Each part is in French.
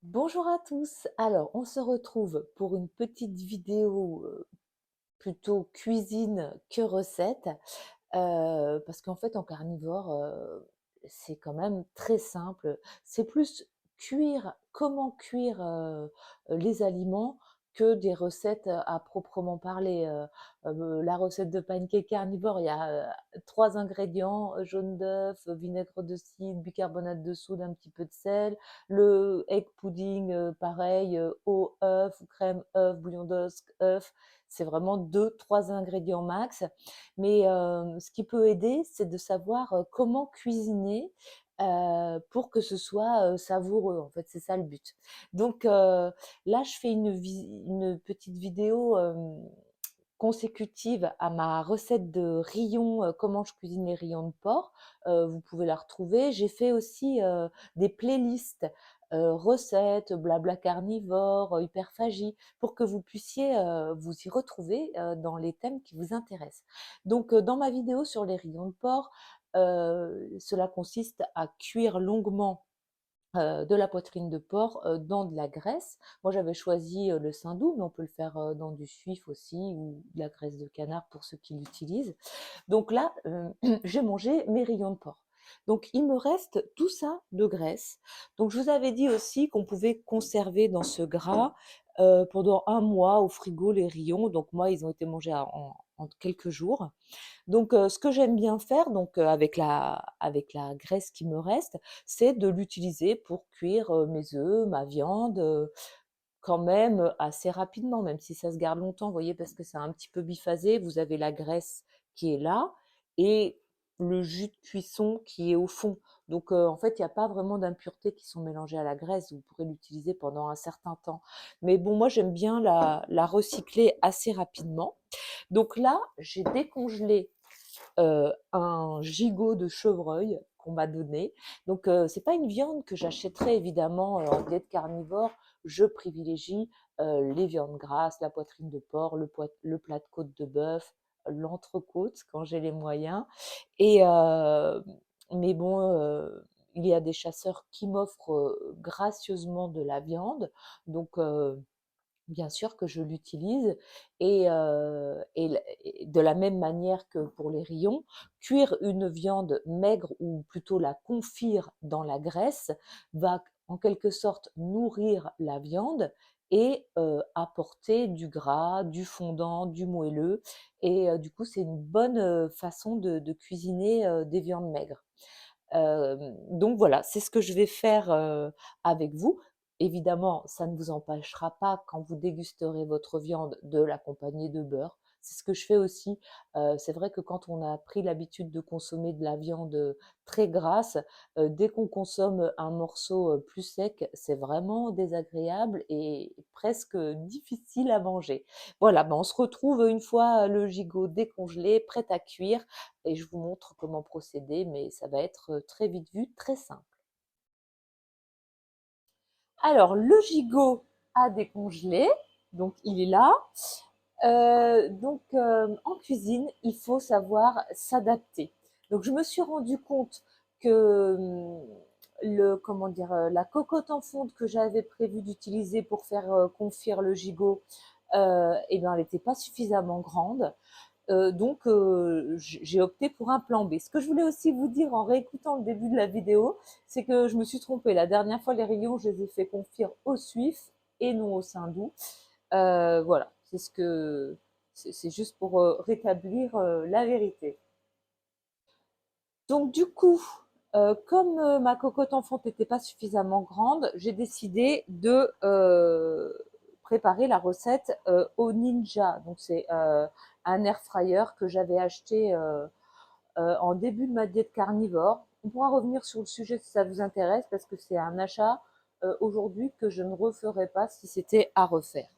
Bonjour à tous. Alors, on se retrouve pour une petite vidéo plutôt cuisine que recette, parce qu'en fait, en carnivore, c'est quand même très simple. C'est plus cuire, comment cuire les aliments que des recettes à proprement parler. La recette de pancake carnivore, il y a trois ingrédients, jaune d'œuf, vinaigre de cidre, bicarbonate de soude, un petit peu de sel. Le egg pudding, pareil, eau, œuf, ou crème, œuf, bouillon d'os, œuf. C'est vraiment deux, trois ingrédients max. Mais ce qui peut aider, c'est de savoir comment cuisiner pour que ce soit savoureux. En fait, c'est ça le but. Donc là, je fais une petite vidéo consécutive à ma recette de rillons, comment je cuisine les rillons de porc. Vous pouvez la retrouver. J'ai fait aussi des playlists recettes, blabla carnivore, hyperphagie, pour que vous puissiez vous y retrouver dans les thèmes qui vous intéressent. Donc, dans ma vidéo sur les rillons de porc, cela consiste à cuire longuement de la poitrine de porc dans de la graisse. Moi, j'avais choisi le saindoux, mais on peut le faire dans du suif aussi ou de la graisse de canard pour ceux qui l'utilisent. Donc là, j'ai mangé mes rayons de porc. Donc il me reste tout ça de graisse. Donc je vous avais dit aussi qu'on pouvait conserver dans ce gras pendant un mois au frigo les rayons. Donc moi, ils ont été mangés en quelques jours. Donc, ce que j'aime bien faire, donc, avec la graisse qui me reste, c'est de l'utiliser pour cuire, mes œufs, ma viande, quand même, assez rapidement, même si ça se garde longtemps, vous voyez? Parce que c'est un petit peu biphasé. Vous avez la graisse qui est là et le jus de cuisson qui est au fond. Donc, en fait, il y a pas vraiment d'impuretés qui sont mélangées à la graisse. Vous pourrez l'utiliser pendant un certain temps. Mais bon, moi, j'aime bien la recycler assez rapidement. Donc là, j'ai décongelé un gigot de chevreuil qu'on m'a donné. Donc, c'est pas une viande que j'achèterais évidemment en diète carnivore. Je privilégie les viandes grasses, la poitrine de porc, le plat de côte de bœuf, l'entrecôte quand j'ai les moyens. Et mais bon, il y a des chasseurs qui m'offrent gracieusement de la viande. Donc, bien sûr que je l'utilise et de la même manière que pour les rillons, cuire une viande maigre ou plutôt la confire dans la graisse va en quelque sorte nourrir la viande et apporter du gras, du fondant, du moelleux. Et du coup, c'est une bonne façon de cuisiner des viandes maigres. Donc voilà, c'est ce que je vais faire avec vous. Évidemment, ça ne vous empêchera pas, quand vous dégusterez votre viande, de l'accompagner de beurre. C'est ce que je fais aussi. C'est vrai que quand on a pris l'habitude de consommer de la viande très grasse, dès qu'on consomme un morceau plus sec, c'est vraiment désagréable et presque difficile à manger. Voilà, ben on se retrouve une fois le gigot décongelé, prêt à cuire, et je vous montre comment procéder, mais ça va être très vite vu, très simple. Alors, le gigot à décongeler, donc il est là. Donc, en cuisine, il faut savoir s'adapter. Donc, je me suis rendu compte que comment dire, la cocotte en fonte que j'avais prévu d'utiliser pour faire confire le gigot, eh ben, elle n'était pas suffisamment grande. Donc, j'ai opté pour un plan B. Ce que je voulais aussi vous dire en réécoutant le début de la vidéo, c'est que je me suis trompée. La dernière fois, les rayons, je les ai fait confire au suif et non au saindoux. Voilà, c'est juste pour rétablir la vérité. Donc, du coup, comme ma cocotte en fonte n'était pas suffisamment grande, j'ai décidé de préparer la recette au Ninja. Donc, c'est un air fryer que j'avais acheté en début de ma diète carnivore. On pourra revenir sur le sujet si ça vous intéresse, parce que c'est un achat aujourd'hui que je ne referais pas si c'était à refaire.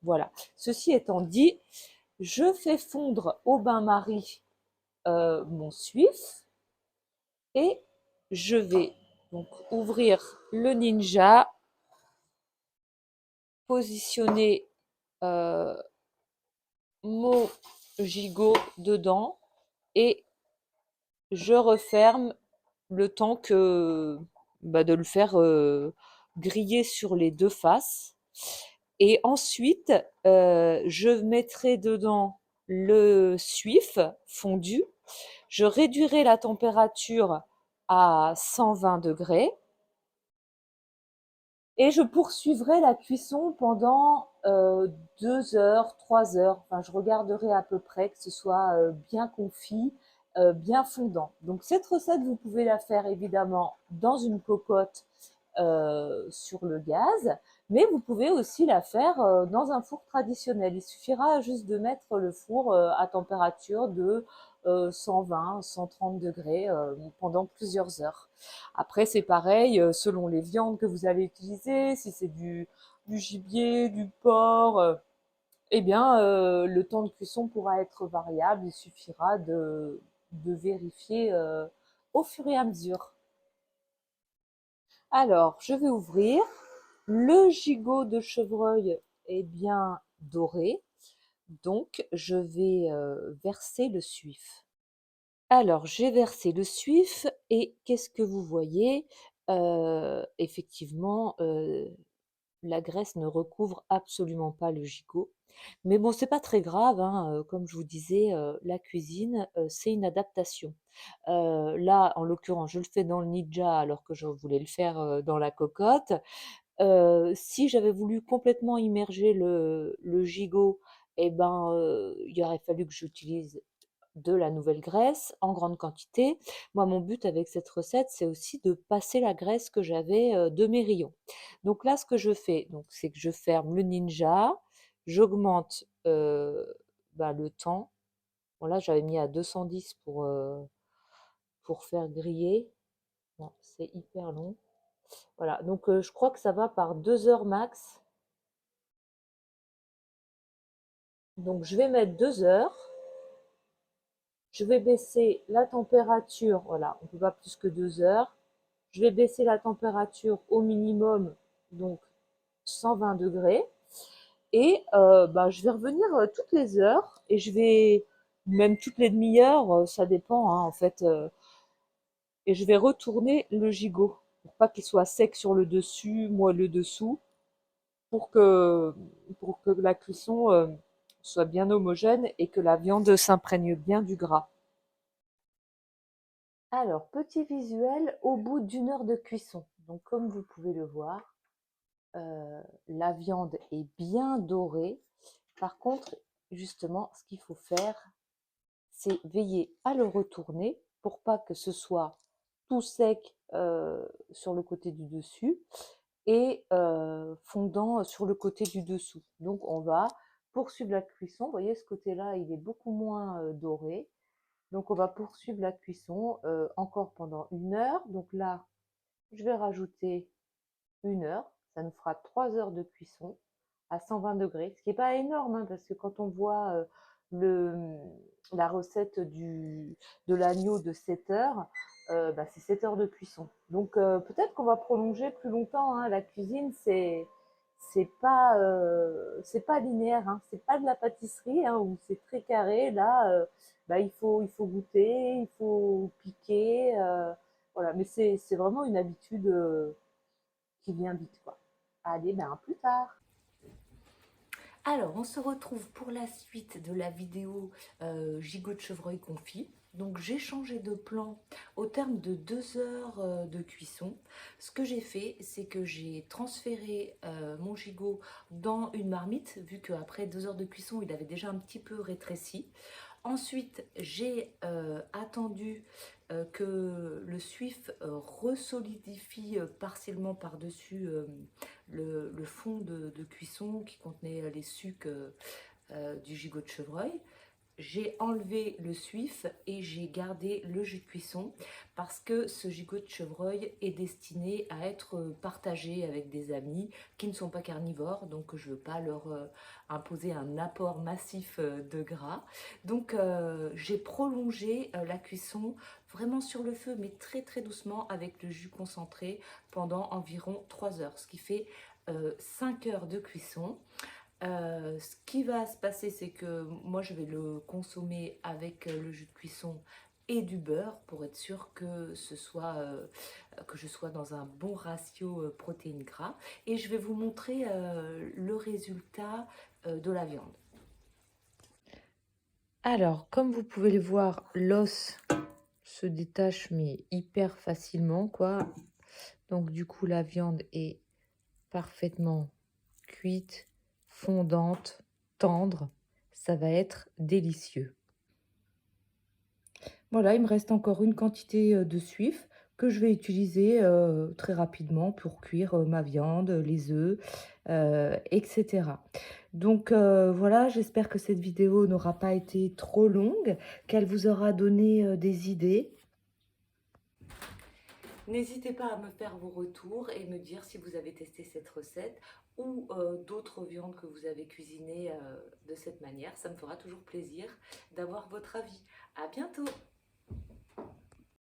Voilà. Ceci étant dit, je fais fondre au bain-marie mon suif et je vais donc ouvrir le Ninja, positionner euh, mon gigot dedans et je referme le temps que de le faire griller sur les deux faces. Et ensuite, je mettrai dedans le suif fondu. Je réduirai la température à 120 degrés et je poursuivrai la cuisson pendant 2 heures, 3 heures. Enfin, je regarderai à peu près que ce soit bien confit, bien fondant. Donc cette recette, vous pouvez la faire évidemment dans une cocotte sur le gaz, mais vous pouvez aussi la faire dans un four traditionnel. Il suffira juste de mettre le four à température de 120, 130 degrés pendant plusieurs heures. Après, c'est pareil, selon les viandes que vous allez utiliser, si c'est du gibier, du porc, eh bien, le temps de cuisson pourra être variable. Il suffira de vérifier au fur et à mesure. Alors, je vais ouvrir. Le gigot de chevreuil est bien doré, donc je vais verser le suif. Alors, j'ai versé le suif et qu'est-ce que vous voyez? Effectivement, la graisse ne recouvre absolument pas le gigot. Mais bon, c'est pas très grave, hein, comme je vous disais, la cuisine, c'est une adaptation. Là, en l'occurrence, je le fais dans le Ninja alors que je voulais le faire, dans la cocotte. Si j'avais voulu complètement immerger le gigot, et ben, il aurait fallu que j'utilise de la nouvelle graisse en grande quantité. Moi, mon but avec cette recette, c'est aussi de passer la graisse que j'avais de mes rayons. Donc là, ce que je fais, donc, c'est que je ferme le Ninja, j'augmente le temps. Bon, là, j'avais mis à 210 pour faire griller. Bon, c'est hyper long. Voilà, donc je crois que ça va par 2 heures max. Donc je vais mettre 2 heures. Je vais baisser la température, voilà, on ne peut pas plus que 2 heures. Je vais baisser la température au minimum, donc 120 degrés. Et je vais revenir toutes les heures et je vais, même toutes les demi-heures, ça dépend hein, en fait. Et je vais retourner le gigot pour pas qu'il soit sec sur le dessus, moelleux dessous, pour que, pour que la cuisson soit bien homogène et que la viande s'imprègne bien du gras. Alors, petit visuel au bout d'une heure de cuisson. Donc, comme vous pouvez le voir, la viande est bien dorée. Par contre, justement, ce qu'il faut faire, c'est veiller à le retourner pour pas que ce soit tout sec sur le côté du dessus et fondant sur le côté du dessous. Donc, on va poursuivre la cuisson. Vous voyez, ce côté-là, il est beaucoup moins doré. Donc, on va poursuivre la cuisson encore pendant 1 heure. Donc là, je vais rajouter 1 heure. Ça nous fera 3 heures de cuisson à 120 degrés. Ce qui n'est pas énorme, hein, parce que quand on voit le, la recette de l'agneau de 7 heures, c'est 7 heures de cuisson. Donc peut-être qu'on va prolonger plus longtemps. Hein. La cuisine, c'est pas linéaire, hein. C'est pas de la pâtisserie hein, où c'est très carré. Là, il faut goûter, il faut piquer, voilà. Mais c'est vraiment une habitude qui vient vite, quoi. Allez, ben à plus tard. Alors, on se retrouve pour la suite de la vidéo gigot de chevreuil confit. Donc, j'ai changé de plan au terme de 2 heures de cuisson. Ce que j'ai fait, c'est que j'ai transféré mon gigot dans une marmite, vu qu'après 2 heures de cuisson, il avait déjà un petit peu rétréci. Ensuite, j'ai attendu que le suif resolidifie partiellement par-dessus le fond de cuisson qui contenait les sucs du gigot de chevreuil. J'ai enlevé le suif et j'ai gardé le jus de cuisson parce que ce gigot de chevreuil est destiné à être partagé avec des amis qui ne sont pas carnivores, donc je ne veux pas leur imposer un apport massif de gras. Donc j'ai prolongé la cuisson vraiment sur le feu, mais très très doucement avec le jus concentré pendant environ 3 heures, ce qui fait 5 heures de cuisson. Ce qui va se passer, c'est que moi je vais le consommer avec le jus de cuisson et du beurre pour être sûr que que je sois dans un bon ratio protéines-gras. Et je vais vous montrer le résultat de la viande. Alors, comme vous pouvez le voir, l'os se détache mais hyper facilement, quoi. Donc du coup, la viande est parfaitement cuite, fondante, tendre. Ça va être délicieux. Voilà, il me reste encore une quantité de suif que je vais utiliser très rapidement pour cuire ma viande, les œufs, etc. Donc voilà, j'espère que cette vidéo n'aura pas été trop longue, qu'elle vous aura donné des idées. N'hésitez pas à me faire vos retours et me dire si vous avez testé cette recette ou d'autres viandes que vous avez cuisinées de cette manière. Ça me fera toujours plaisir d'avoir votre avis. À bientôt!